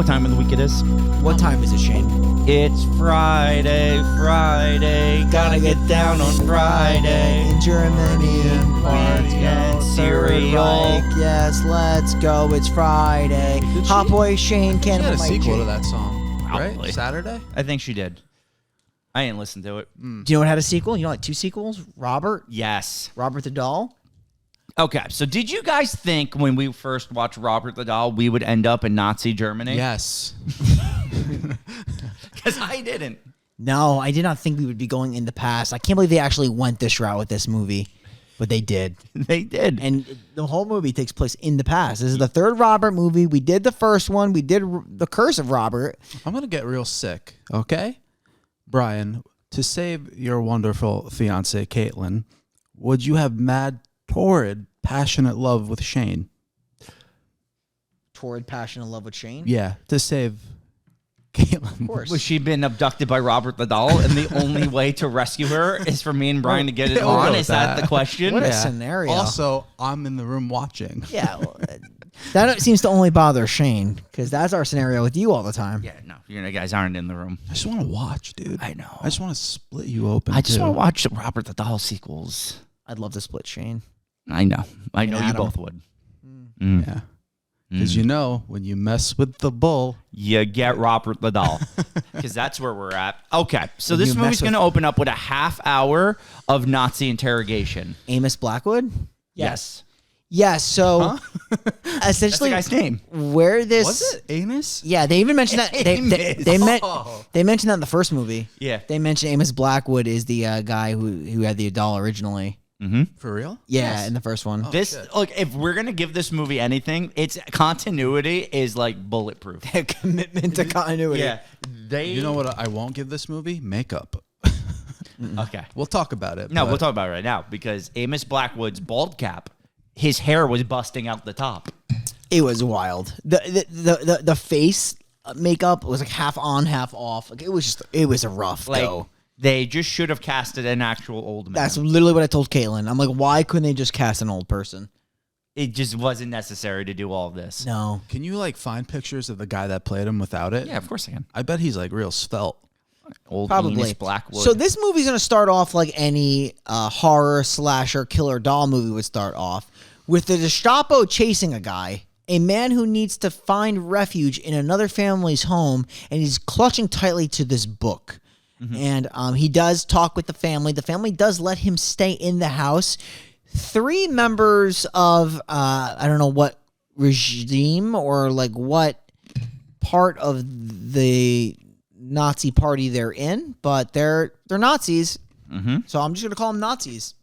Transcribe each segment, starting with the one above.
what time of the week it is? What time is it, Shane? It's Friday, gotta get down on Friday. In Germany and Party and cereal. Yes, let's go. It's Friday. Hot Boy Shane She can't had a my sequel J. to that song, Probably. right? Saturday? I think she did. I didn't listen to it. Do you know what had a sequel? You know, like 2 sequels? Robert Yes. the Doll. Okay, so did you guys think when we first watched Robert the Doll, we would end up in Nazi Germany? Yes. Because I didn't. No, I did not think we would be going in the past. I can't believe they actually went this route with this movie, but they did. They did. And the whole movie takes place in the past. This is the third Robert movie. We did the first one. We did The Curse of Robert. I'm going to get real sick, okay? Brian, to save your wonderful fiance, Caitlin, would you have mad, torrid, passionate love with Shane? Torrid, passionate love with Shane? Yeah, to save Caitlin. Of course. Was she been abducted by Robert the Doll, and the only way to rescue her is for me and Brian to get it Yeah, we'll on? go with Is that the question? What a scenario. Also, I'm in the room watching. Yeah, well, that seems to only bother Shane because that's our scenario with you all the time. Yeah, no, you guys aren't in the room. I just want to watch, dude. I know. I just want to split you open. I just too. want to watch the Robert the Doll sequels. I'd love to split Shane. I know. I know you Adam. both would. Yeah. Because you know, when you mess with the bull, You get Robert the Doll. Because that's where we're at. Okay, so When this you movie's mess going to open up with a half hour of Nazi interrogation. Amos Blackwood? Yes. Yes, so That's the essentially guy's name. where this... was it Amos? Yeah, they even mentioned that. They mentioned that in the first movie. Yeah. They mentioned Amos Blackwood is the guy who had the doll originally. For real? Yeah, in the first one. Look, if we're going to give this movie anything, its continuity is like bulletproof. Commitment to continuity. Yeah. You know what I won't give this movie? Makeup. Okay. We'll talk about it. No, but we'll talk about it right now because Amos Blackwood's bald cap, his hair was busting out the top. It was wild. The face makeup was like half on, half off. Like it was a rough Like, go. they just should have casted an actual old man. That's literally what I told Caitlin. I'm like, why couldn't they just cast an old person? It just wasn't necessary to do all of this. No. Can you like find pictures of the guy that played him without it? Yeah, of course I can. I bet he's like real svelte. Old Probably. Amos Blackwood. So this movie's going to start off like any horror slasher killer doll movie would start off with the Gestapo chasing a guy, a man who needs to find refuge in another family's home, and he's clutching tightly to this book. And he does talk with the family. The family does let him stay in the house. 3 members of I don't know what regime or like what part of the Nazi party they're in, but they're Nazis. So I'm just gonna call them Nazis.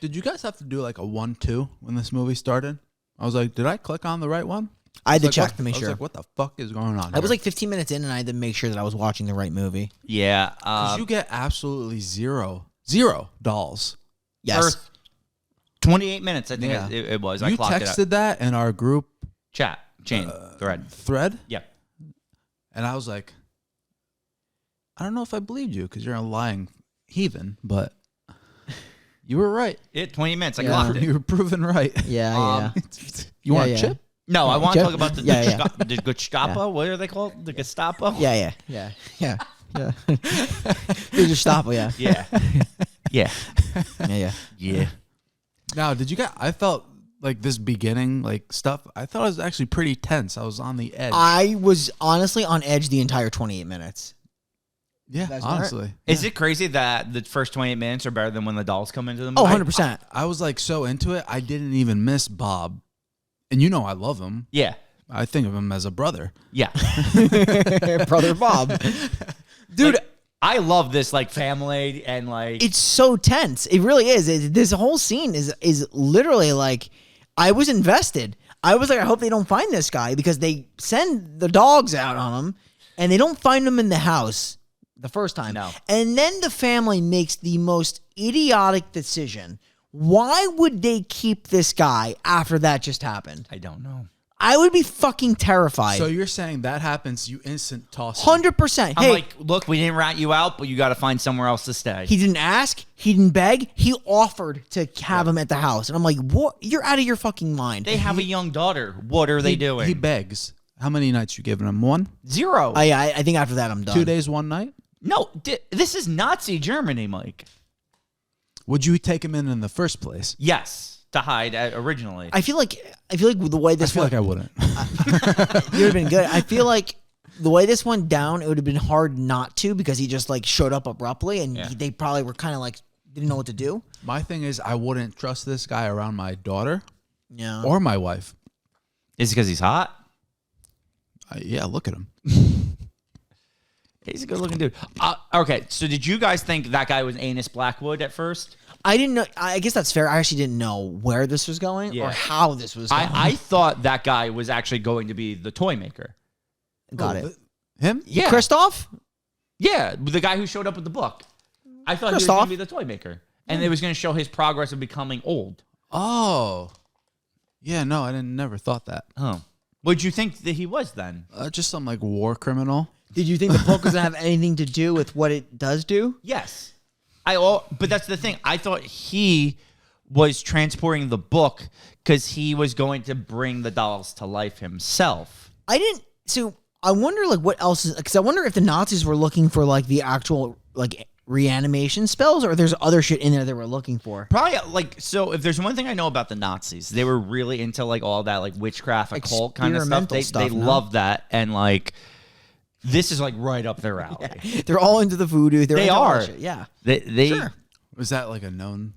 Did you guys have to do like a 1-2 when this movie started? I was like, did I click on the right one? I had to was check like, to make I was sure. like, what the fuck is going on? I was like 15 minutes in, and I had to make sure that I was watching the right movie. yeah. you get absolutely zero dolls. Yes. 28 minutes, I think Yeah. it was. I You clocked it out. texted that in our group Chat. Chain. Thread. thread, Yeah. and I was like, I don't know if I believed you because you're a lying heathen, but you were right. 20 minutes. I Yeah. clocked it. You were proven right. Yeah. You want Yeah, a yeah. chip? No, I want to Chip? talk about the Gestapo. What are they called? The Gestapo? Yeah. The Gestapo. Yeah. Yeah. Yeah. Yeah. Now, did you guys? I felt like this beginning, like stuff. I thought it was actually pretty tense. I was on the edge. I was honestly on edge the entire 28 minutes. yeah, That's honestly. Is it crazy that the first 28 minutes are better than when the dolls come into the Oh, movie? 100%. I was like so into it. I didn't even miss Bob, and you know I love him. Yeah. I think of him as a brother. Yeah. Brother Bob. Dude, Like, I love this like family and like it's so tense. It really is. This whole scene is literally like, I was invested. I was like, I hope they don't find this guy because they send the dogs out on him and they don't find him in the house the first time. No. And then the family makes the most idiotic decision. Why would they keep this guy after that just happened? I don't know. I would be fucking terrified. So you're saying that happens, you instant toss him. 100%. I'm Hey, like, look, we didn't rat you out, but you got to find somewhere else to stay. he didn't ask. He didn't beg. He offered to have him at the house. And I'm like, what? You're out of your fucking mind. They have a young daughter. What are they doing? He begs. How many nights you giving him? 1? 0. I think after that I'm done. 2 days, 1 night? No, this is Nazi Germany, Mike. Would you take him in the first place? Yes, to hide originally. I feel like the way I this feel went, like I wouldn't. it would have been good. I feel like the way this went down, it would have been hard not to because he just like showed up abruptly and they probably were kind of like didn't know what to do. My thing is, I wouldn't trust this guy around my daughter Yeah. or my wife. Is it because he's hot? Yeah, look at him. He's a good-looking dude. Okay, so did you guys think that guy was Anus Blackwood at first? I didn't know. I guess that's fair. I actually didn't know where this was going or how this was going. I thought that guy was actually going to be the Toymaker. Got it. Him? Yeah. Christoph? Yeah, the guy who showed up with the book. I thought he was going to be the Toymaker. And it was going to show his progress of becoming old. Oh. Yeah, no, I never thought that. Oh. What did you think that he was then? Just some like war criminal. Did you think the book was going to have anything to do with what it does do? Yes. But that's the thing. I thought he was transporting the book because he was going to bring the dolls to life himself. I didn't. So I wonder, like, what else is. Because I wonder if the Nazis were looking for, like, the actual, like, reanimation spells or if there's other shit in there they were looking for. Probably, like, so if there's one thing I know about the Nazis, they were really into, like, all that, like, witchcraft, occult kind of stuff. They loved that. And, like, this is, like, right up their alley. Yeah. They're all into the voodoo. They are. all that shit. Yeah. They Sure. Was that like a known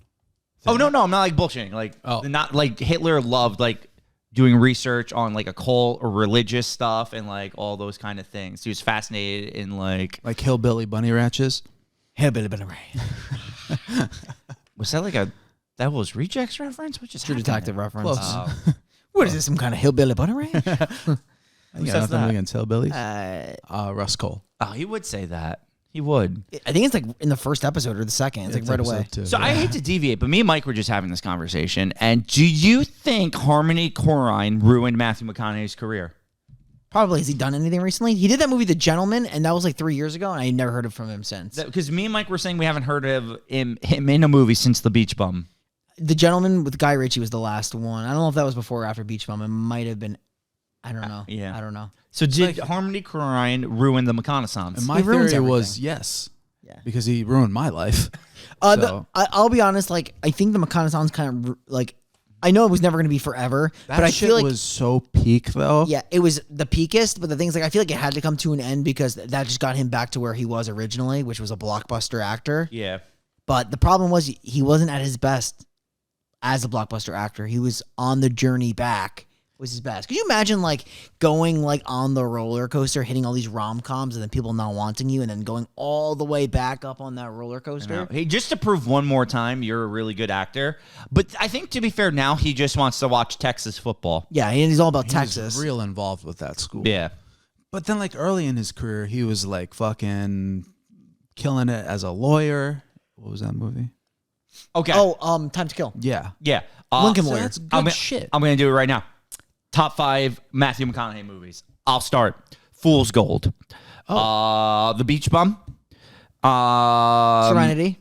Oh, no, I'm not, like, bullshitting. Like, not, like, Hitler loved, like, doing research on, like, occult or religious stuff and, like, all those kind of things. He was fascinated in, like hillbilly bunny ranches? Hillbilly. Was that like a Devil's Rejects reference? What just True happened Detective there? reference. Close. What is this, some kind of hillbilly bunny ranch? You says got nothing that? against hillbillies? Russ Cole. Oh, he would say that. He would. I think it's like in the first episode or the second. It's like right away. So I hate to deviate, but me and Mike were just having this conversation. And do you think Harmony Korine ruined Matthew McConaughey's career? Probably. Has he done anything recently? He did that movie, The Gentleman, and that was like 3 years ago, and I never heard from him since. Because me and Mike were saying we haven't heard of him in a movie since The Beach Bum. The Gentleman with Guy Ritchie was the last one. I don't know if that was before or after Beach Bum. It might have been. I don't know. Yeah. I don't know. So did Harmony Korine ruin the McConaissance? And my He ruins theory was everything. yes. Yeah. Because he ruined my life. I'll be honest. Like, I think the McConaissance kind of like. I know it was never going to be forever, That but I shit feel like was so peak though. yeah, it was the peakest. But the thing is, like, I feel like it had to come to an end because that just got him back to where he was originally, which was a blockbuster actor. Yeah. But the problem was he wasn't at his best as a blockbuster actor. He was on the journey back. Was his best. Could you imagine like going like on the roller coaster, hitting all these rom-coms, and then people not wanting you, and then going all the way back up on that roller coaster? Hey, just to prove one more time you're a really good actor. But I think, to be fair, now he just wants to watch Texas football. Yeah, and he's all about He Texas. was real involved with that school. Yeah. But then like early in his career, he was like fucking killing it as a lawyer. What was that movie? Okay. Oh, Time to Kill. Yeah. Yeah. Lincoln So Lawyer. that's good shit. I'm going to do it right now. Top 5 Matthew McConaughey movies. I'll start. Fool's Gold. The Beach Bum. Serenity.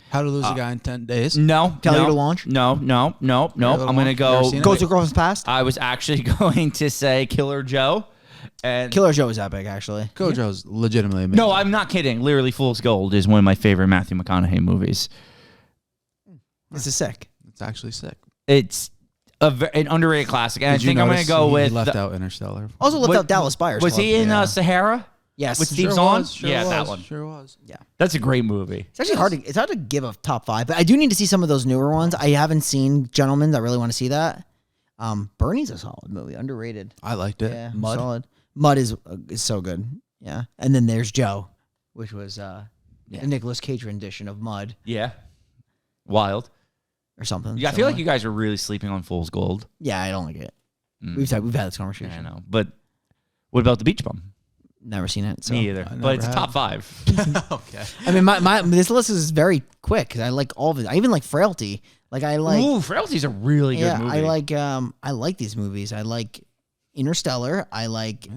How to Lose a Guy in 10 Days. No. Failure no, to Launch? No. I'm going to Never go. seen it? Ghost of Girlfriend's Past. I was actually going to say Killer Joe. And Killer Joe is epic, actually. Gojo's legitimately amazing. no, I'm not kidding. Literally, Fool's Gold is one of my favorite Matthew McConaughey movies. This is sick. It's actually sick. It's an underrated classic. And Did I you think I'm going notice to go he with. left out Interstellar. Also left What- out Dallas Buyers Was Club. he in Yeah. Sahara? Yes. with Steve Zahn? Sure Yeah, was, that one. Sure was. Yeah. That's a great movie. It's actually hard to give a top 5, but I do need to see some of those newer ones. I haven't seen Gentlemen. I really want to see that. Bernie's a solid movie, underrated. I liked it. Yeah, Mud. solid. Mud is so good. Yeah, and then there's Joe, which was a Nicolas Cage rendition of Mud Yeah. Wild. or something. Yeah, I feel like you guys are really sleeping on Fool's Gold. Yeah, I don't like it. We've had this conversation. I know. But what about The Beach Bum? Never seen it. So. Me either. I But it's a never top 5. Okay. I mean, my this list is very quick because I like all of it. I even like Frailty. Like I like. Ooh, Frailty's a really good movie. I like these movies. I like Interstellar. I like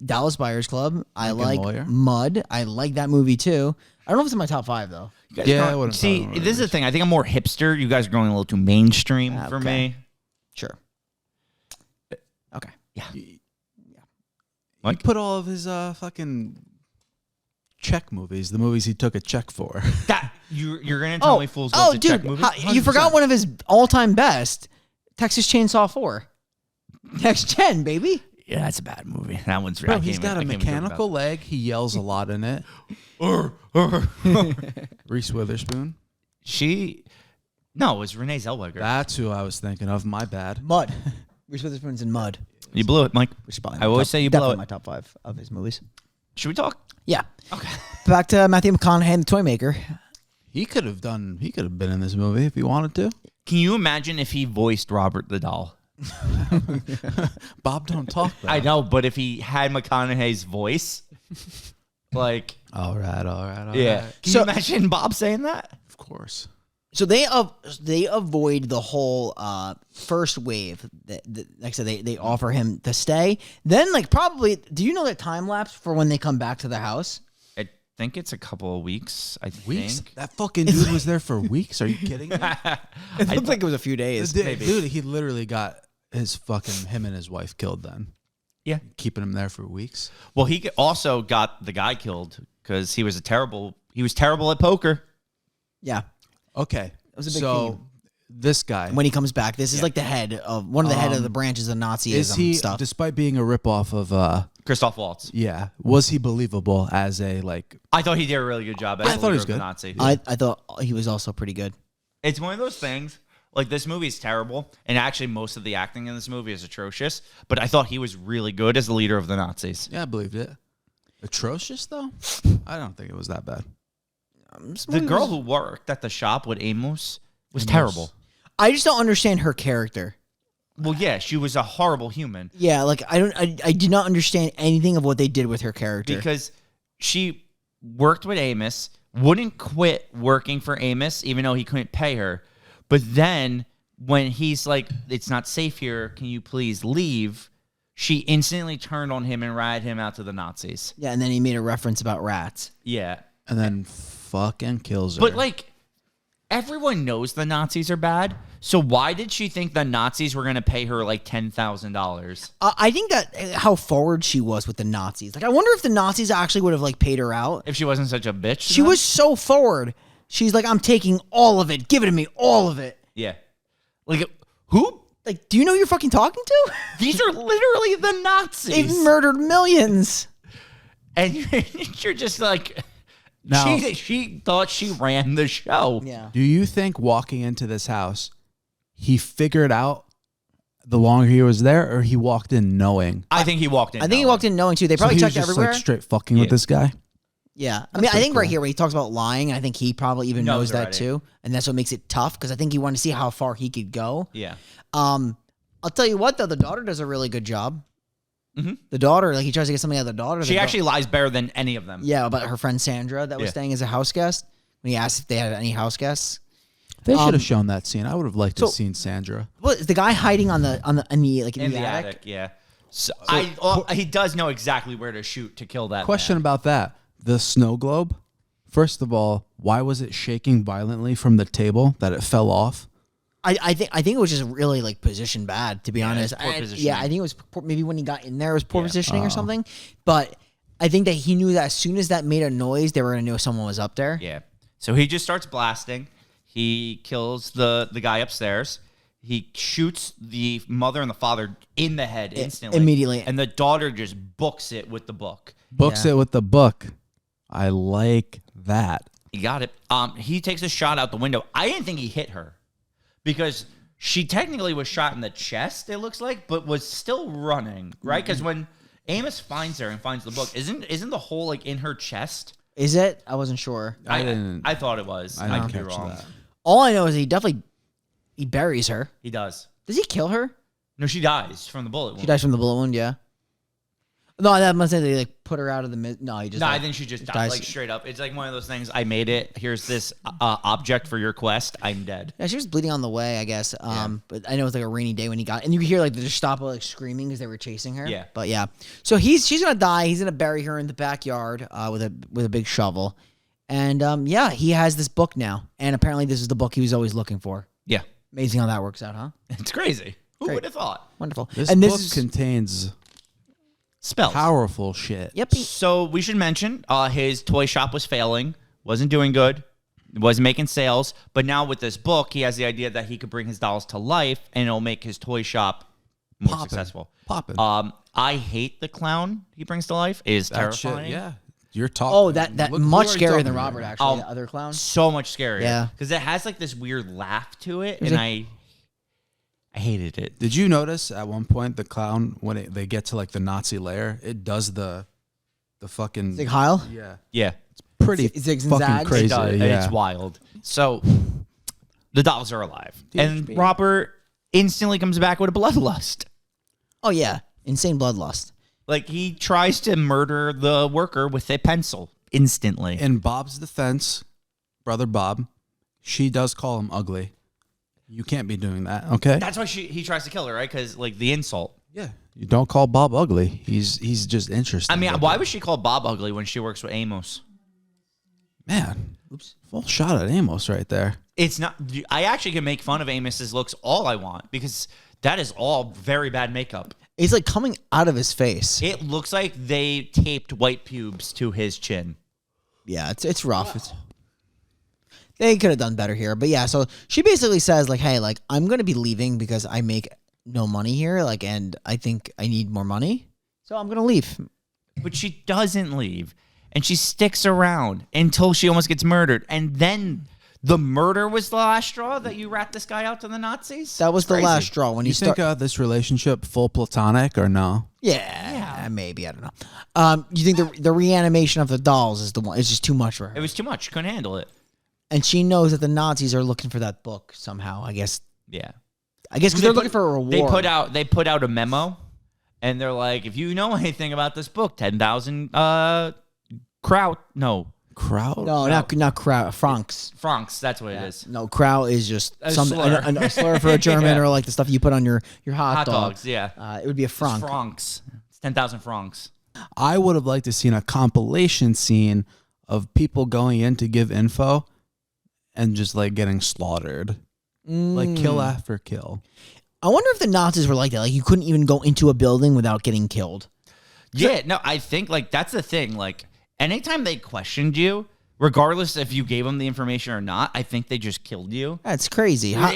Dallas Buyers Club. I Lincoln like Lawyer. Mud. I like that movie too. I don't know if it's in my top 5 though. You guys Yeah, are- I wouldn't see, probably this is the thing. I think I'm more hipster. You guys are going a little too mainstream for Okay. me. Sure. Okay. Yeah. He put all of his fucking check movies, the movies he took a check for. That you're gonna tell me fools love to check movies? You forgot one of his all-time best, Texas Chainsaw 4. Next Gen, baby. Yeah, that's a bad movie. That one's Bro, he's got a mechanical leg. He yells a lot in it. Reese Witherspoon. No, it was Renee Zellweger. That's who I was thinking of. My bad. Mud. Reese Witherspoon's in Mud. You blew it, Mike. Which is probably I always say you blow definitely it. my top 5 of his movies. Should we talk? Yeah. Okay. Back to Matthew McConaughey and the Toymaker. He could have been in this movie if he wanted to. Can you imagine if he voiced Robert the Doll? Bob don't talk though. I know, but if he had McConaughey's voice, like, All right. yeah. Can you imagine Bob saying that? Of course. So they avoid the whole first wave. Like I said, they offer him to stay. Then, like, probably, do you know that time lapse for when they come back to the house? I think it's a couple of weeks. Weeks? think. That fucking dude was there for weeks? Are you kidding me? It looked like it was a few days. Dude, he literally got him and his wife killed then. Yeah. Keeping him there for weeks. Well, he also got the guy killed because he was terrible at poker. Yeah. Okay. It was a big theme. This guy. When he comes back, this is like the head of one of the head of the branches of Nazism is he, stuff. despite being a ripoff of Christoph Waltz. yeah, was he believable as a like I thought he did a really good job as I thought he was the good. Nazi. I thought he was also pretty good. It's one of those things, like, this movie is terrible, and actually most of the acting in this movie is atrocious, but I thought he was really good as the leader of the Nazis. Yeah, I believed it. Atrocious though? I don't think it was that bad. The girl who worked at the shop with Amos was terrible. I just don't understand her character. Well, yeah, she was a horrible human. Yeah, like I did not understand anything of what they did with her character. Because she worked with Amos, wouldn't quit working for Amos, even though he couldn't pay her. But then when he's like, it's not safe here, can you please leave? She instantly turned on him and ratted him out to the Nazis. Yeah, and then he made a reference about rats. Yeah. And then fucking kills her. But, like, everyone knows the Nazis are bad. So why did she think the Nazis were going to pay her, like, $10,000? I think that how forward she was with the Nazis. Like, I wonder if the Nazis actually would have, like, paid her out. If she wasn't such a bitch? She was so forward. She's like, I'm taking all of it. Give it to me, all of it. Yeah. Like, who? Like, do you know who you're fucking talking to? These are literally the Nazis. They've murdered millions. And you're just like... Now, she thought she ran the show. Yeah. do you think walking into this house, he figured out the longer he was there, or he walked in knowing? I think he walked in. I think he walked in knowing, too. They probably so he checked was just everywhere. like straight fucking with this guy? Yeah. I mean, I think right here when he talks about lying, I think he probably even knows that, already. too. And that's what makes it tough, because I think he wanted to see how far he could go. Yeah. I'll tell you what, though. The daughter does a really good job. Mm-hmm. The daughter, like, he tries to get something out of the daughter. She actually lies better than any of them. Yeah, about her friend Sandra that was staying as a house guest. When he asked if they had any house guests. They should have shown that scene. I would have liked to have seen Sandra. What is the guy hiding in the attic? Yeah. So he does know exactly where to shoot to kill that Question man. about that. The snow globe. First of all, why was it shaking violently from the table that it fell off? I think it was just really like positioned bad, to be honest. Poor positioning. I think it was maybe when he got in there it was poor positioning or something. But I think that he knew that as soon as that made a noise, they were gonna know someone was up there. Yeah. So he just starts blasting. He kills the guy upstairs. He shoots the mother and the father in the head instantly. Immediately. And the daughter just books it with the book. Books it with the book. I like that. You got it. He takes a shot out the window. I didn't think he hit her because she technically was shot in the chest, it looks like, but was still running, right? Because when Amos finds her and finds the book, isn't the hole like in her chest? Is it? I wasn't sure. I thought it was. I could be wrong. that. All I know is he buries her. He does. Does he kill her? No, she dies from the bullet wound. She dies from the bullet wound, yeah. No, that must say they like put her out of the no, he just I think she just died like straight up. It's like one of those things. I made it. Here's this object for your quest. I'm dead. Yeah, she was bleeding on the way, I guess. But I know it was like a rainy day when he got, and you could hear like the Gestapo like screaming as they were chasing her. Yeah. But yeah, so she's gonna die. He's gonna bury her in the backyard with a big shovel, and he has this book now, and apparently this is the book he was always looking for. Yeah. Amazing how that works out, huh? It's crazy. Who would have thought? Wonderful. This and book contains spells. Powerful shit. Yep. So we should mention his toy shop was failing, wasn't doing good, wasn't making sales. But now with this book, he has the idea that he could bring his dolls to life, and it'll make his toy shop more successful. Poppin'. I hate the clown he brings to life. It is That terrifying. shit, yeah. You're talking. Oh, that Look much where you're scarier talking than about. Robert, actually. The other clown. So much scarier. Yeah. Because it has like this weird laugh to it, There's and a- I hated it. Did you notice at one point the clown, when they get to like the Nazi lair, it does the fucking. Zig Heil? Yeah. Yeah. Pretty Zig and fucking Zag? crazy. It does. Yeah. It's wild. So the dolls are alive. And DHB. Robert instantly comes back with a bloodlust. Oh, yeah. Insane bloodlust. Like he tries to murder the worker with a pencil instantly. In Bob's defense, brother Bob, she does call him ugly. You can't be doing that, okay? That's why he tries to kill her, right? Because like the insult. Yeah. You don't call Bob ugly. He's just interesting. I mean, looking. why was she called Bob ugly when she works with Amos? Man, full shot at Amos right there. It's not. I actually can make fun of Amos's looks all I want because that is all very bad makeup. It's like coming out of his face. It looks like they taped white pubes to his chin. Yeah, it's rough. They could have done better here. But yeah, so she basically says, like, hey, like, I'm going to be leaving because I make no money here, like, and I think I need more money. So I'm going to leave. But she doesn't leave. And she sticks around until she almost gets murdered. And then the murder was the last straw that you rat this guy out to the Nazis? That was It's the crazy. last straw when You you think start. this relationship full platonic or no? Yeah, maybe. I don't know. You think the reanimation of the dolls is the one? It's just too much for her. It was too much. She couldn't handle it. And she knows that the Nazis are looking for that book somehow. I guess Yeah. because they're looking for a reward. They put out a memo, and they're like, if you know anything about this book, 10,000 kraut. No, Crowd? No, not Crow. Francs. francs. That's what it is. No, Crow is just A some slur. a slur for a German Yeah. or like the stuff you put on your hot Hot dog. dogs. Yeah. It would be a franc. Francs. It's 10,000 francs. I would have liked to seen a compilation scene of people going in to give info and just like getting slaughtered. Like kill after kill. I wonder if the Nazis were like that. Like you couldn't even go into a building without getting killed. Yeah. No, I think like that's the thing. Like anytime they questioned you, regardless if you gave them the information or not, I think they just killed you. That's crazy. How,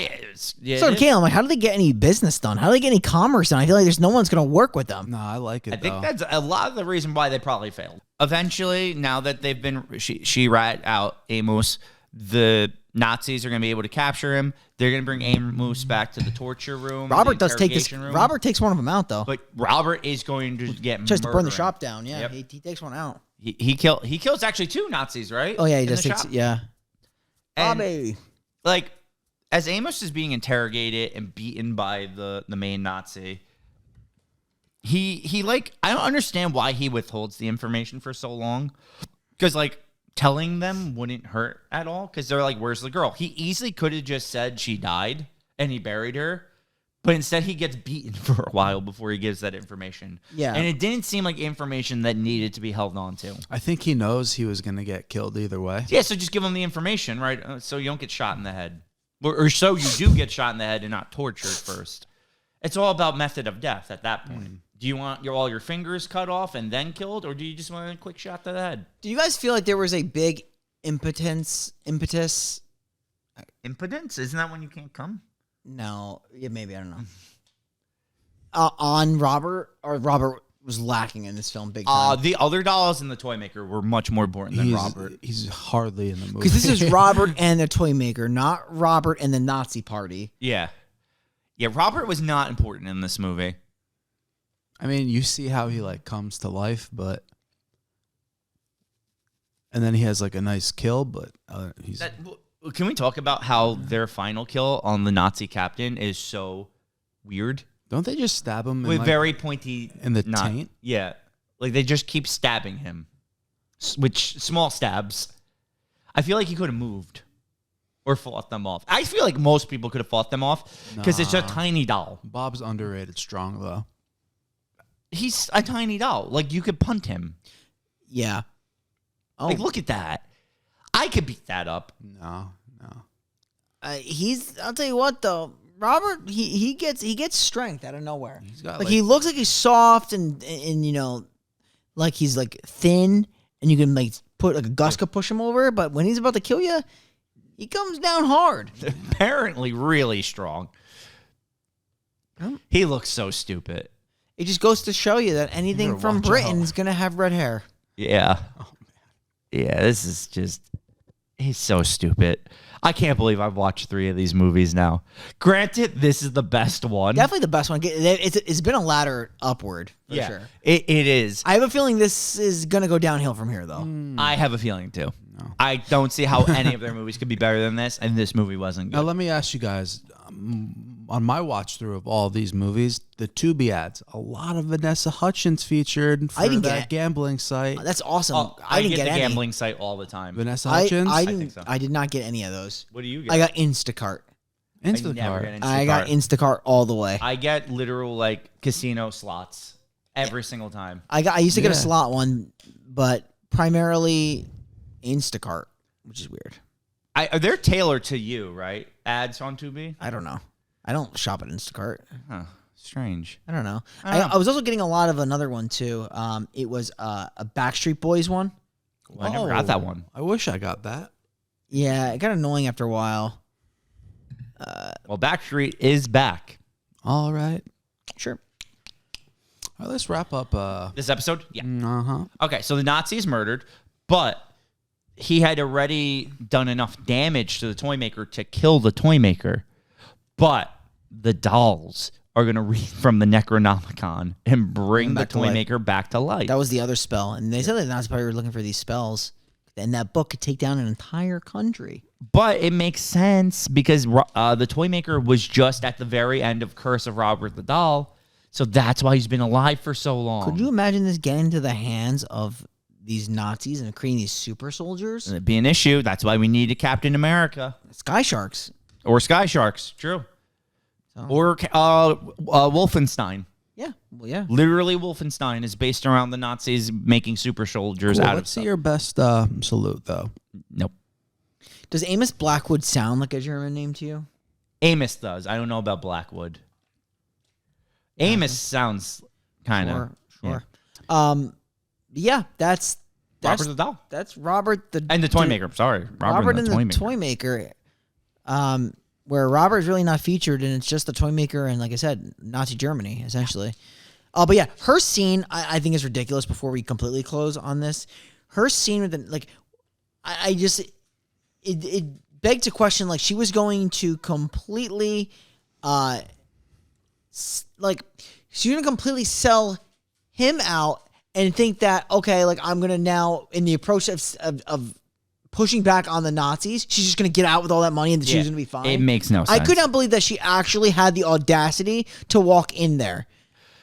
Yeah, so, Caleb, like, how do they get any business done? How do they get any commerce done? I feel like there's no one's going to work with them. No, I like it I think though. that's a lot of the reason why they probably failed. Eventually, now that they've been she rat out Amos, the Nazis are going to be able to capture him. They're going to bring Amos back to the torture room. Robert the does take this. interrogation room. Robert takes one of them out though. But Robert is going to get Tries to burn the murdered. shop down. Yeah, Yep. he takes one out. He kills actually 2 Nazis, right? Oh yeah, he In just the takes. shop? Yeah. And, Bobby. like as Amos is being interrogated and beaten by the main Nazi, he like I don't understand why he withholds the information for so long, because like telling them wouldn't hurt at all, because they're like, where's the girl? He easily could have just said she died and he buried her, but instead he gets beaten for a while before he gives that information. Yeah. And it didn't seem like information that needed to be held on to. I think he knows he was going to get killed either way. Yeah, so just give him the information, right? So you don't get shot in the head. Or so you do get shot in the head and not tortured first. It's all about method of death at that point. Do you want all your fingers cut off and then killed, or do you just want a quick shot to the head? Do you guys feel like there was a big impetus? Impotence? Isn't that when you can't come? No, yeah, maybe I don't know. On Robert, or Robert was lacking in this film big time. The other dolls in the Toymaker were much more important than Robert. He's hardly in the movie. Because this is Robert and the Toymaker, not Robert and the Nazi Party. Yeah. Yeah, Robert was not important in this movie. I mean, you see how he like comes to life, but and then he has like a nice kill, but he's Can we talk about how their final kill on the Nazi captain is so weird? don't they just stab him With like, very pointy in the taint? Yeah, like they just keep stabbing him, which small stabs. I feel like he could have moved or fought them off. I feel like most people could have fought them off because it's a Nah. tiny doll. Bob's underrated strong though. He's a tiny doll. Like you could punt him. Yeah. Oh, Like look at that. I could beat that up. No. I'll tell you what though. Robert, he gets strength out of nowhere. He's got like he looks like he's soft and like he's like thin, and you can like put like a Guska push him over. But when he's about to kill you, he comes down hard. Apparently, really strong. He looks so stupid. It just goes to show you that anything from Britain is gonna have red hair. Yeah. Oh, man. Yeah, this is just... He's so stupid. I can't believe I've watched 3 of these movies now. Granted, this is the best one. Definitely the best one. It's been a ladder upward, for sure. It is. I have a feeling this is gonna go downhill from here, though. I have a feeling, too. No. I don't see how any of their movies could be better than this, and this movie wasn't good. Now, let me ask you guys, on my watch through of all these movies, the Tubi ads, a lot of Vanessa Hudgens featured for that gambling site. That's awesome. Oh, I didn't get the gambling site all the time. Vanessa Hudgens? I did not get any of those. What do you get? I got Instacart. I got Instacart all the way. I get literal like casino slots every single time. I used to get a slot one, but primarily Instacart, which is weird. They're tailored to you, right? Ads on Tubi? I don't know. I don't shop at Instacart. Huh. Strange. I don't know. I was also getting a lot of another one too. It was a Backstreet Boys one. Well, I never got that one. I wish I got that. Yeah, it got annoying after a while. Well, Backstreet is back. All right. Sure. All right, let's wrap up. This episode? Yeah. Uh-huh. Okay, so the Nazi's murdered, but he had already done enough damage to the Toymaker to kill the Toymaker. But the dolls are going to read from the Necronomicon and bring the Toymaker back to life. That was the other spell. And they said the Nazis probably were looking for these spells. And that book could take down an entire country. But it makes sense because the Toymaker was just at the very end of Curse of Robert the Doll. So that's why he's been alive for so long. Could you imagine this getting into the hands of these Nazis and creating these super soldiers? It'd be an issue. That's why we needed Captain America. Sky Sharks. Or Sky Sharks. True. So. Or Wolfenstein. Yeah. Well, yeah. Literally, Wolfenstein is based around the Nazis making super soldiers out of Let's see your best salute, though. Nope. Does Amos Blackwood sound like a German name to you? Amos does. I don't know about Blackwood. Amos sounds kind of. Sure. Yeah, that's Robert the Doll. That's Robert the... And the Toymaker. Sorry. Robert and the Toymaker. Where Robert's really not featured, and it's just the Toymaker and, like I said, Nazi Germany, essentially. But yeah, her scene, I think is ridiculous before we completely close on this. Her scene with the, it begged to question, like, she was going to completely, she was going to completely sell him out and think that, okay, like, I'm going to now, in the approach of pushing back on the Nazis, she's just going to get out with all that money and she was going to be fine. It makes no sense. I could not believe that she actually had the audacity to walk in there.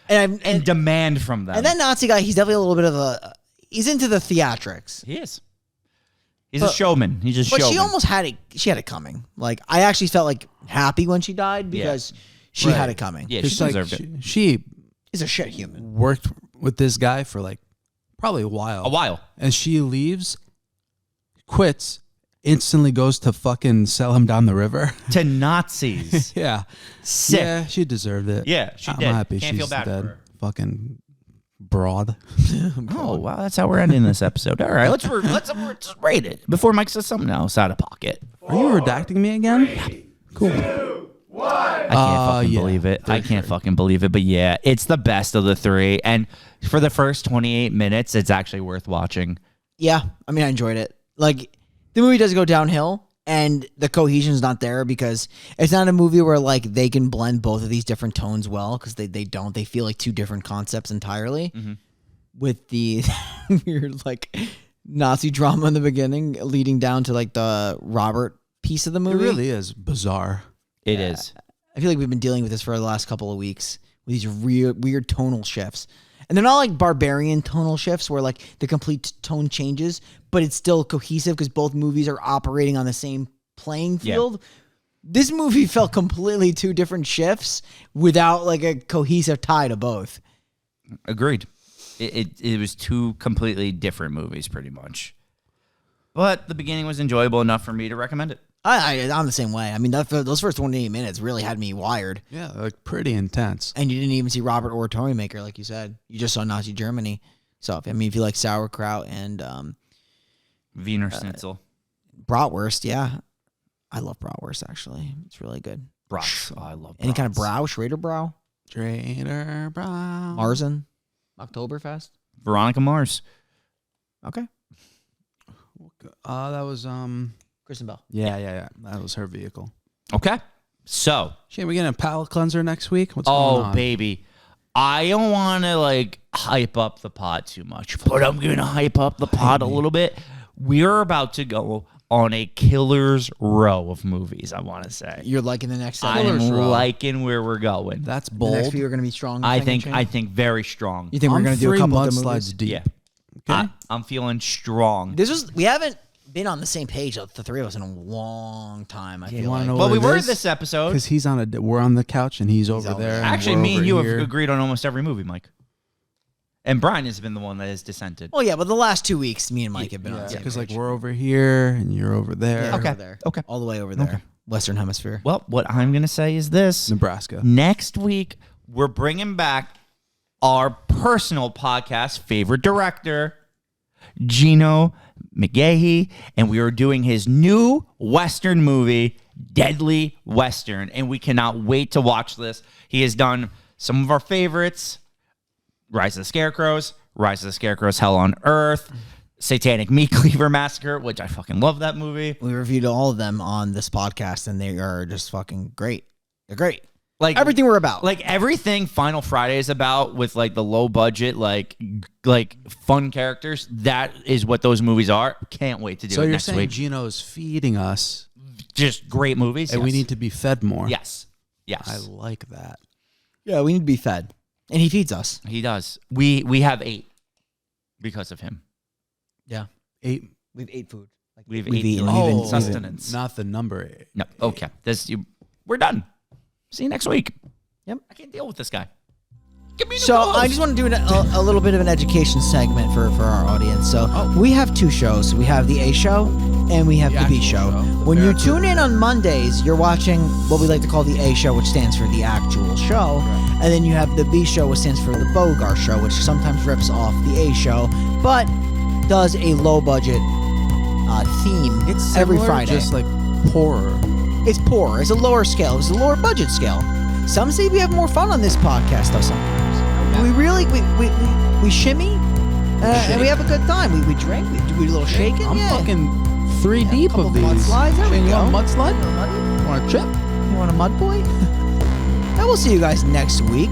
And demand from them. And that Nazi guy, he's definitely a little bit of he's into the theatrics. He is. He's a showman. He's just showman. But she almost had it coming. Like, I actually felt like happy when she died because she had it coming. Yeah, she deserved it. She is a shit human. Worked with this guy for like probably a while. And she leaves, quits, instantly goes to fucking sell him down the river. To Nazis. Yeah. Sick. Yeah, she deserved it. Yeah, she did. I'm happy Can't she's feel bad dead. for her. Fucking broad. Oh, wow. That's how we're ending this episode. All right, let's just rate it before Mike says something else out of pocket. Are you redacting me again? Cool. 2, 1. I can't fucking believe it. I can't fucking believe it. But yeah, it's the best of the 3. And for the first 28 minutes, it's actually worth watching. Yeah. I mean, I enjoyed it. Like, the movie does go downhill, and the cohesion's not there because it's not a movie where, like, they can blend both of these different tones well because they don't. They feel like two different concepts entirely. Mm-hmm. With the weird, like, Nazi drama in the beginning leading down to, like, the Robert piece of the movie. It really is bizarre. It is. I feel like we've been dealing with this for the last couple of weeks with these weird tonal shifts. And they're not like barbarian tonal shifts where like the complete tone changes, but it's still cohesive because both movies are operating on the same playing field. Yeah. This movie felt completely two different shifts without like a cohesive tie to both. Agreed. It was two completely different movies pretty much. But the beginning was enjoyable enough for me to recommend it. I'm the same way. I mean, those first 28 minutes really had me wired. Yeah, like pretty intense. And you didn't even see Robert or Toymaker, like you said. You just saw Nazi Germany. So, I mean, if you like sauerkraut and Wiener Schnitzel. bratwurst, yeah. I love bratwurst, actually. It's really good. Brats. Oh, I love Any kind of brats. brow, Schrader brow, Trader Brown. Marzen, Oktoberfest. Veronica Mars. Okay. That was Kristen Bell. yeah. That was her vehicle. Okay. So, Shane, we getting a palate cleanser next week? What's going on? baby. I don't want to like hype up the pod too much, but I'm going to hype up the pod a little bit. We're about to go on a killer's row of movies, I want to say. You're liking the next I'm episode? liking where we're going. That's The bold. next few are going to be strong. I think very strong. You think we're I'm going to do a 3 couple of the mudslides movies? deep. Yeah. Okay. I'm feeling strong. We haven't been on the same page, the three of us, in a long time. I feel wanna like. know Well, what we it were is? this episode. Because we're on the couch and he's over over there. there. and Actually, we're me and over you here. have agreed on almost every movie, Mike. And Brian has been the one that has dissented. Well, yeah, but the last 2 weeks, me and Mike have been on the same Because like page. we're over here and you're over there. Yeah, Okay. over there. Okay. All the way over there. Western Hemisphere. Well, what I'm going to say is this. Nebraska. Next week, we're bringing back our personal podcast favorite director, Gino McGahee, and we are doing his new Western movie, Deadly Western, and we cannot wait to watch this. He has done some of our favorites, Rise of the Scarecrows, Hell on Earth, Satanic Meat Cleaver Massacre, which I fucking love that movie. We reviewed all of them on this podcast, and they are just fucking great. They're great. Like Everything we're about. Like everything Final Friday is about with like the low budget, like fun characters. That is what those movies are. Can't wait to do So it you're next saying week. Gino's feeding us Just great movies. and we yes. need to be fed more. Yes. I Yes. like that. yeah, we need to be fed. And he feeds us. He does. We have 8 because of him. Yeah. 8. We've ate food. We've We've 8 eaten. daily Even- sustenance. Not the number 8. No. Okay. We're done. See you next week. Yep. I can't deal with this guy. Give me a new So co-host. I just want to do a little bit of an education segment for our audience. So we have 2 shows. We have the A show and we have the B actual show. show, the When you Barracuda. tune in on Mondays, you're watching what we like to call the A show, which stands for the actual show. And then you have the B show, which stands for the Bogar show, which sometimes rips off the A show, but does a low budget theme It's every similar, Friday. just like poorer. It's poorer. It's a lower scale. It's a lower budget scale. Some say we have more fun on this podcast, though. Sometimes we really we shimmy, and we have a good time. We drink. We do a little shaking. I'm yeah. fucking 3 Yeah, deep couple of of these. mudslides. There we Shane, you go. want a mudslide? You Want a chip? want a mud boy? And we'll see you guys next week.